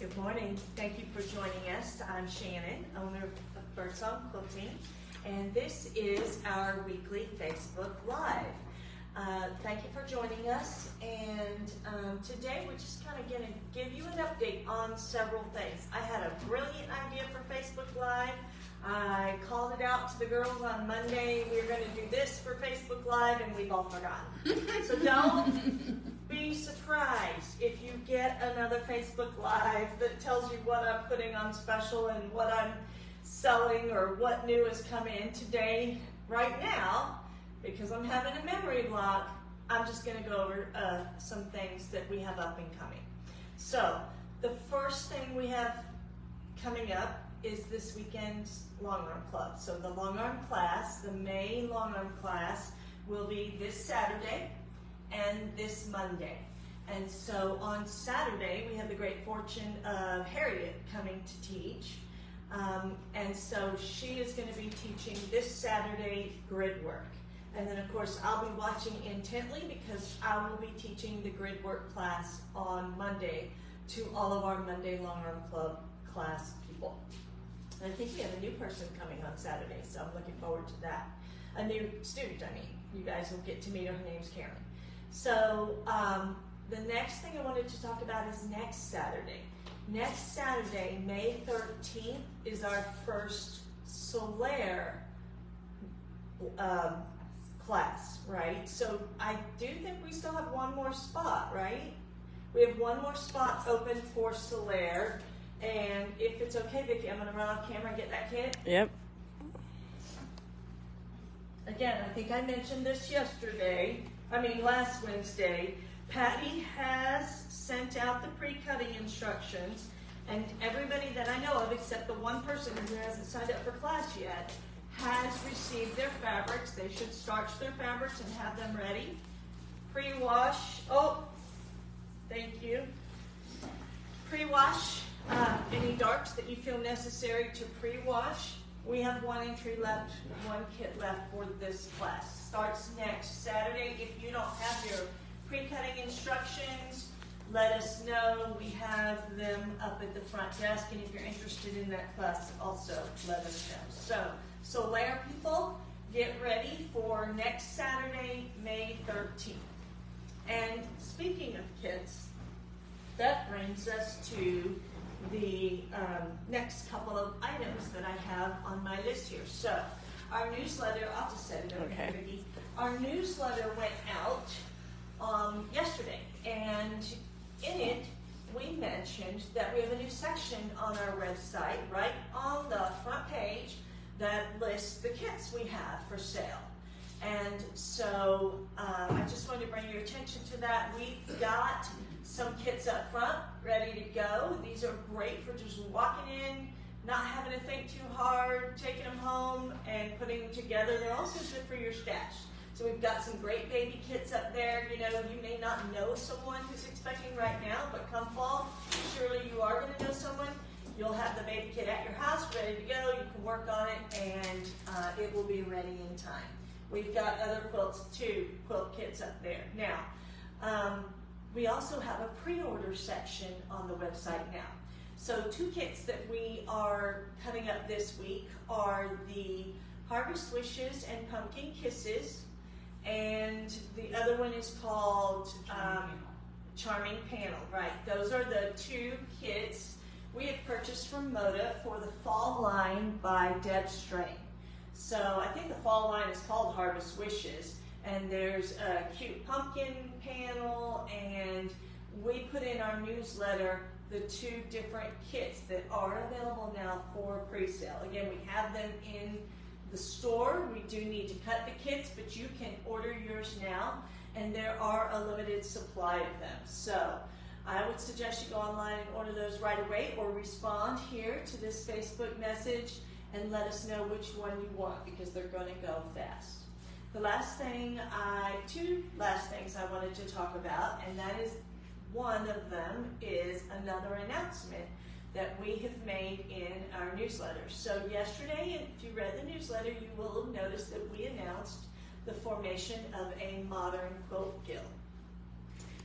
Good morning. Thank you for joining us. I'm Shannon, owner of Birdsong Quilting, and this is our weekly Facebook Live. Thank you for joining us, and today we're just kind of going to give you an update on several things. I had a brilliant idea for Facebook Live. I called it out to the girls on Monday. We were going to do this for Facebook Live, and we've all forgotten. So don't be surprised if you get another Facebook Live that tells you what I'm putting on special and what I'm selling or what new has come in today. Right now, because I'm having a memory block, I'm just going to go over some things that we have up and coming. So the first thing we have coming up is this weekend's Longarm Club. So the Longarm class, the May Longarm class, will be this Saturday and this Monday. And so on Saturday, we have the great fortune of Harriet coming to teach. And so she is going to be teaching this Saturday grid work. And then, of course, I'll be watching intently because I will be teaching the grid work class on Monday to all of our Monday Longarm Club class people. And I think we have a new person coming on Saturday, so I'm looking forward to that. A new student, I mean. You guys will get to meet her. Her name's Karen. So the next thing I wanted to talk about is next Saturday. Next Saturday, May 13th, is our first Solare class, right? So I do think we still have one more spot, right? We have one more spot open for Solare, and if it's okay, Vicki, I'm going to run off camera and get that kit. Yep. Again, I think I mentioned this last Wednesday. Patty has sent out the pre-cutting instructions, and everybody that I know of, except the one person who hasn't signed up for class yet, has received their fabrics. They should starch their fabrics and have them ready. Pre-wash, thank you. Pre-wash any darks that you feel necessary to pre-wash. We have one entry left, one kit left for this class. Starts next Saturday. If you don't have your pre-cutting instructions, let us know. We have them up at the front desk, and if you're interested in that class, also let us know. So Solare people, get ready for next Saturday, May 13th. And speaking of kits, that brings us to the next couple of items that I have on my list here. So our newsletter, I'll just set it over here, Vicki. Our newsletter went out yesterday, and in it we mentioned that we have a new section on our website, right on the front page, that lists the kits we have for sale. And so I just wanted to bring your attention to that. We've got some kits up front ready to go. These are great for just walking in, not having to think too hard, taking them home and putting them together. They're also good for your stash. So we've got some great baby kits up there. You know, you may not know someone who's expecting right now, but come fall, surely you are going to know someone. You'll have the baby kit at your house ready to go. You can work on it, and it will be ready in time. We've got other quilts too, quilt kits up there. Now, we also have a pre-order section on the website now. So 2 kits that we are cutting up this week are the Harvest Wishes and Pumpkin Kisses, and the other one is called Charming Panel, right? Those are the 2 kits we have purchased from Moda for the fall line by Deb Strain. So I think the fall line is called Harvest Wishes, and there's a cute pumpkin panel, and we put in our newsletter the 2 different kits that are available now for pre-sale. Again, we have them in the store. We do need to cut the kits, but you can order yours now, and there are a limited supply of them. So I would suggest you go online and order those right away, or respond here to this Facebook message and let us know which one you want, because they're going to go fast. The last thing, 2 last things I wanted to talk about, and that is, one of them is another announcement that we have made in our newsletter. So yesterday, if you read the newsletter, you will have noticed that we announced the formation of a modern quilt guild.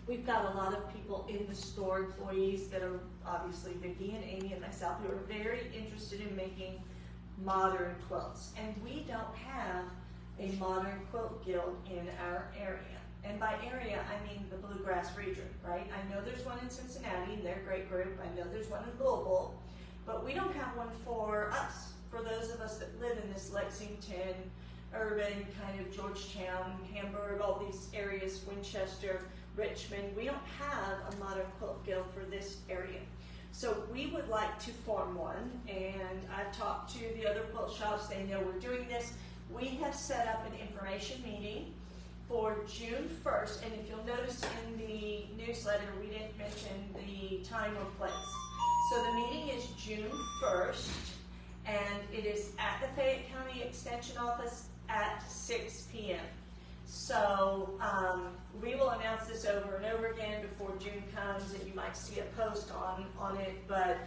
We've got a lot of people in the store, employees that are obviously Vicki and Amy and myself, who are very interested in making modern quilts. And we don't have a modern quilt guild in our area. And by area, I mean the Bluegrass region, right? I know there's one in Cincinnati, they're a great group. I know there's one in Louisville, but we don't have one for us, for those of us that live in this Lexington, urban, kind of Georgetown, Hamburg, all these areas, Winchester, Richmond. We don't have a modern quilt guild for this area. So we would like to form one, and I've talked to the other quilt shops. They know we're doing this. We have set up an information meeting for June 1st, and if you'll notice in the newsletter, we didn't mention the time or place. So the meeting is June 1st, and it is at the Fayette County Extension Office at 6 p.m. So we will announce this over and over again before June comes, and you might see a post on it. But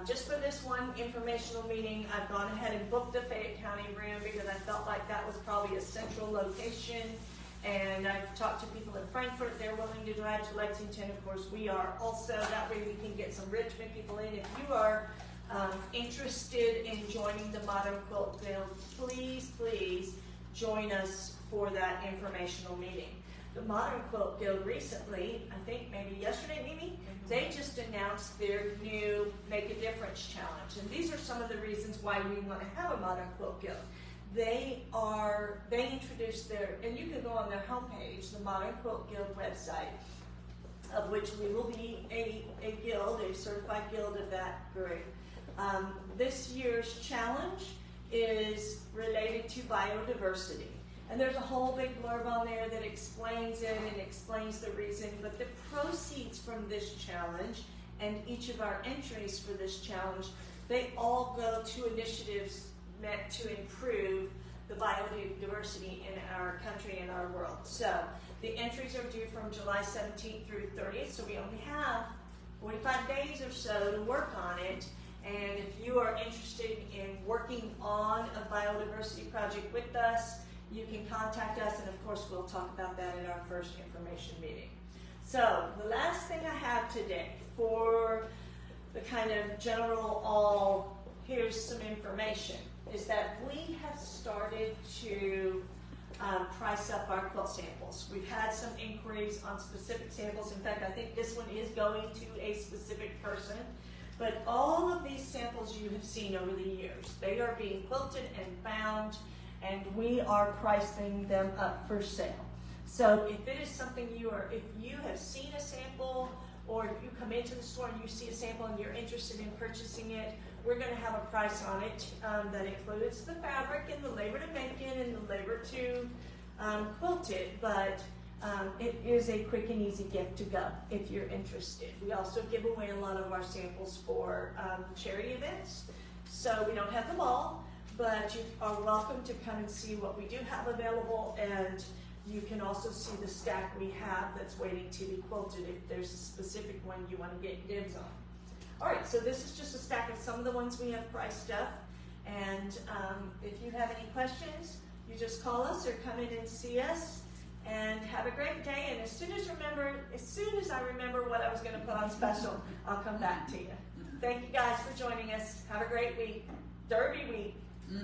just for this one informational meeting, I've gone ahead and booked the Fayette County room because I felt like that was probably a central location. And I've talked to people in Frankfort. They're willing to drive to Lexington. Of course, we are also. That way we can get some Richmond people in. If you are interested in joining the Modern Quilt Guild, please, please join us for that informational meeting. The Modern Quilt Guild recently, I think maybe yesterday, Mimi, they just announced their new Make a Difference Challenge. And these are some of the reasons why we want to have a Modern Quilt Guild. They introduced and you can go on their homepage, the Modern Quilt Guild website, of which we will be a guild, a certified guild of that group. This year's challenge is related to biodiversity. And there's a whole big blurb on there that explains it and explains the reason, but the proceeds from this challenge and each of our entries for this challenge, they all go to initiatives meant to improve the biodiversity in our country and our world. So the entries are due from July 17th through 30th, so we only have 45 days or so to work on it. And if you are interested in working on a biodiversity project with us, you can contact us, and of course we'll talk about that in our first information meeting. So the last thing I have today for the kind of general here's some information, is that we have started to price up our quilt samples. We've had some inquiries on specific samples. In fact, I think this one is going to a specific person. But all of these samples you have seen over the years, they are being quilted and bound, and we are pricing them up for sale. So if it is something if you have seen a sample, or if you come into the store and you see a sample and you're interested in purchasing it, we're going to have a price on it that includes the fabric and the labor to make it and the labor to quilt it. But it is a quick and easy gift to go if you're interested. We also give away a lot of our samples for charity events. So we don't have them all, but you are welcome to come and see what we do have available, and you can also see the stack we have that's waiting to be quilted if there's a specific one you want to get dibs on. All right, so this is just a stack of some of the ones we have priced up, and if you have any questions, you just call us or come in and see us, and have a great day. And as soon as I remember what I was going to put on special, I'll come back to you. Thank you guys for joining us. Have a great week. Derby week.